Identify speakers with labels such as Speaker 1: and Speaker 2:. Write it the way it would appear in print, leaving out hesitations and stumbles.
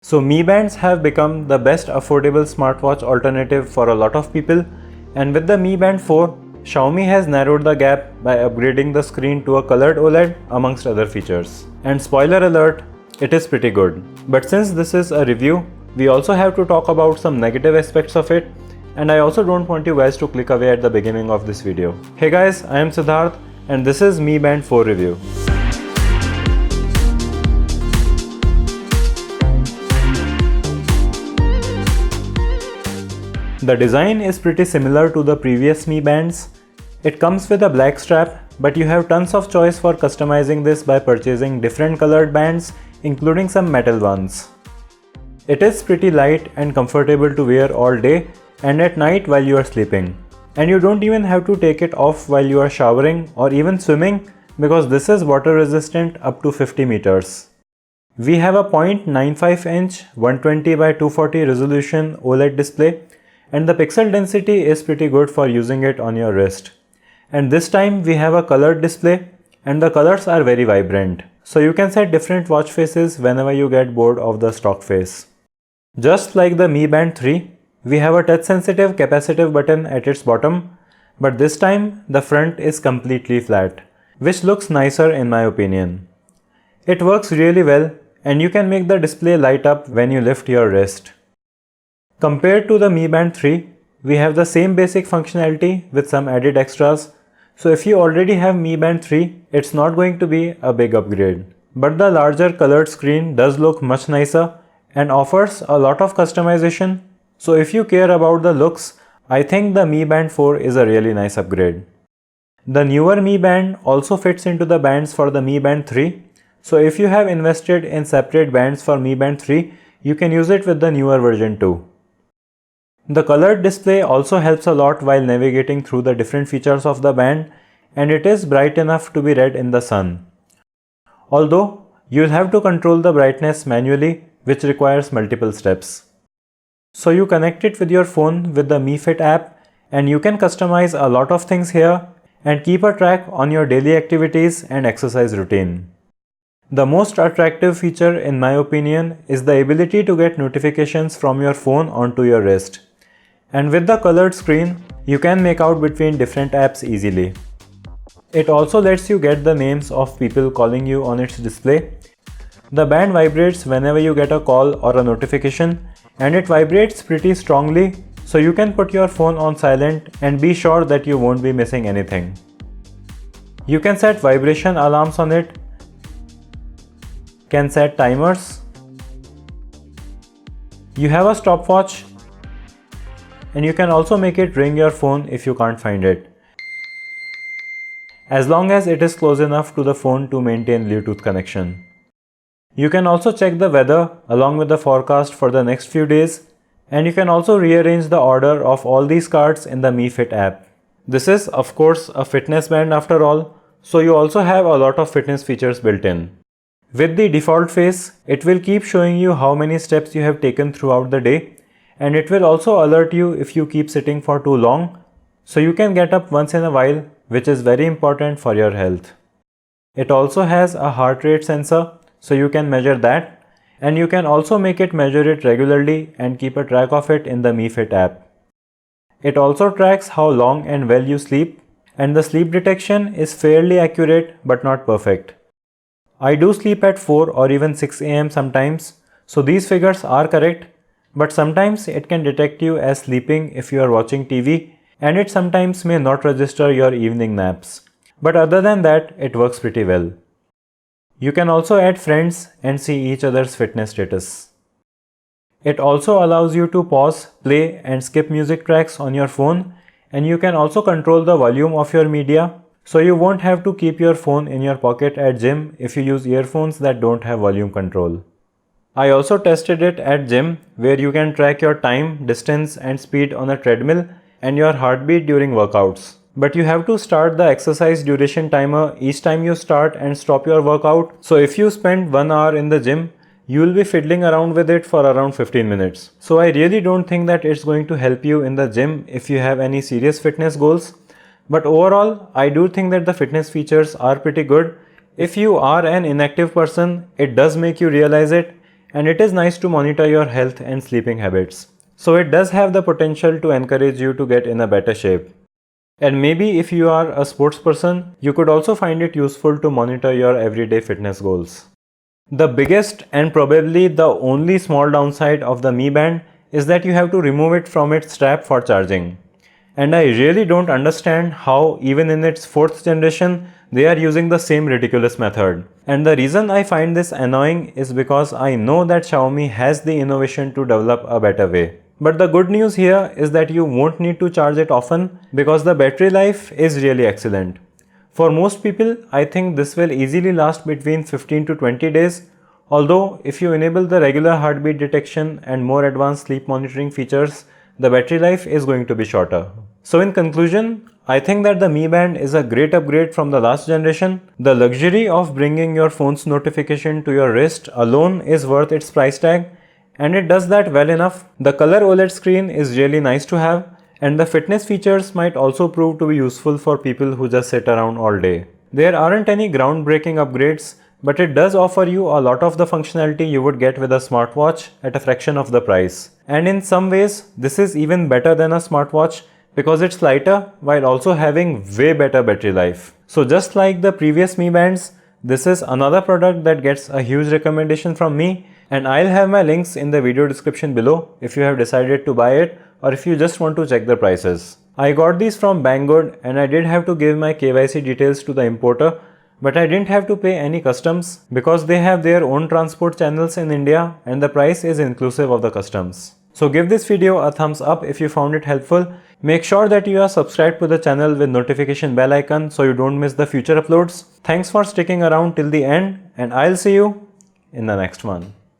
Speaker 1: So Mi Bands have become the best affordable smartwatch alternative for a lot of people, and with the Mi Band 4, Xiaomi has narrowed the gap by upgrading the screen to a colored OLED amongst other features. And spoiler alert, it is pretty good. But since this is a review, we also have to talk about some negative aspects of it, and I also don't want you guys to click away at the beginning of this video. Hey guys, I am Siddharth and this is Mi Band 4 review. The design is pretty similar to the previous Mi Bands. It comes with a black strap, but you have tons of choice for customizing this by purchasing different colored bands, including some metal ones. It is pretty light and comfortable to wear all day and at night while you are sleeping. And you don't even have to take it off while you are showering or even swimming because this is water resistant up to 50 meters. We have a 0.95 inch 120 by 240 resolution OLED display, and the pixel density is pretty good for using it on your wrist. And this time we have a colored display and the colors are very vibrant. So you can set different watch faces whenever you get bored of the stock face. Just like the Mi Band 3, we have a touch sensitive capacitive button at its bottom, but this time the front is completely flat, which looks nicer in my opinion. It works really well and you can make the display light up when you lift your wrist. Compared to the Mi Band 3, we have the same basic functionality with some added extras. So if you already have Mi Band 3, it's not going to be a big upgrade. But the larger colored screen does look much nicer and offers a lot of customization. So if you care about the looks, I think the Mi Band 4 is a really nice upgrade. The newer Mi Band also fits into the bands for the Mi Band 3. So if you have invested in separate bands for Mi Band 3, you can use it with the newer version too. The colored display also helps a lot while navigating through the different features of the band, and it is bright enough to be read in the sun. Although, you'll have to control the brightness manually, which requires multiple steps. So you connect it with your phone with the Mi Fit app, and you can customize a lot of things here and keep a track on your daily activities and exercise routine. The most attractive feature in my opinion is the ability to get notifications from your phone onto your wrist. And with the colored screen, you can make out between different apps easily. It also lets you get the names of people calling you on its display. The band vibrates whenever you get a call or a notification, and it vibrates pretty strongly, so you can put your phone on silent and be sure that you won't be missing anything. You can set vibration alarms on it, can set timers. You have a stopwatch, and you can also make it ring your phone if you can't find it, as long as it is close enough to the phone to maintain Bluetooth connection. You can also check the weather along with the forecast for the next few days, and you can also rearrange the order of all these cards in the Mi Fit app. This is of course a fitness band after all, so you also have a lot of fitness features built in. With the default face, it will keep showing you how many steps you have taken throughout the day, and it will also alert you if you keep sitting for too long, so you can get up once in a while, which is very important for your health. It also has a heart rate sensor, so you can measure that, and you can also make it measure it regularly and keep a track of it in the Mi Fit app. It also tracks how long and well you sleep, and the sleep detection is fairly accurate but not perfect. I do sleep at 4 or even 6 am sometimes, so these figures are correct, but sometimes it can detect you as sleeping if you are watching TV, and it sometimes may not register your evening naps. But other than that, it works pretty well. You can also add friends and see each other's fitness status. It also allows you to pause, play and skip music tracks on your phone, and you can also control the volume of your media, so you won't have to keep your phone in your pocket at gym if you use earphones that don't have volume control. I also tested it at gym, where you can track your time, distance and speed on a treadmill and your heartbeat during workouts. But you have to start the exercise duration timer each time you start and stop your workout. So if you spend 1 hour in the gym, you will be fiddling around with it for around 15 minutes. So I really don't think that it's going to help you in the gym if you have any serious fitness goals. But overall, I do think that the fitness features are pretty good. If you are an inactive person, it does make you realize it, and it is nice to monitor your health and sleeping habits. So it does have the potential to encourage you to get in a better shape. And maybe if you are a sports person, you could also find it useful to monitor your everyday fitness goals. The biggest and probably the only small downside of the Mi Band is that you have to remove it from its strap for charging. And I really don't understand how even in its 4th generation they are using the same ridiculous method. And the reason I find this annoying is because I know that Xiaomi has the innovation to develop a better way. But the good news here is that you won't need to charge it often because the battery life is really excellent. For most people, I think this will easily last between 15 to 20 days. Although if you enable the regular heartbeat detection and more advanced sleep monitoring features, the battery life is going to be shorter. So in conclusion, I think that the Mi Band is a great upgrade from the last generation. The luxury of bringing your phone's notification to your wrist alone is worth its price tag, and it does that well enough. The color OLED screen is really nice to have, and the fitness features might also prove to be useful for people who just sit around all day. There aren't any groundbreaking upgrades, but it does offer you a lot of the functionality you would get with a smartwatch at a fraction of the price. And in some ways, this is even better than a smartwatch because it's lighter while also having way better battery life. So just like the previous Mi Bands, this is another product that gets a huge recommendation from me, and I'll have my links in the video description below if you have decided to buy it or if you just want to check the prices. I got these from Banggood and I did have to give my KYC details to the importer, but I didn't have to pay any customs because they have their own transport channels in India and the price is inclusive of the customs. So give this video a thumbs up if you found it helpful. Make sure that you are subscribed to the channel with notification bell icon so you don't miss the future uploads. Thanks for sticking around till the end, and I'll see you in the next one.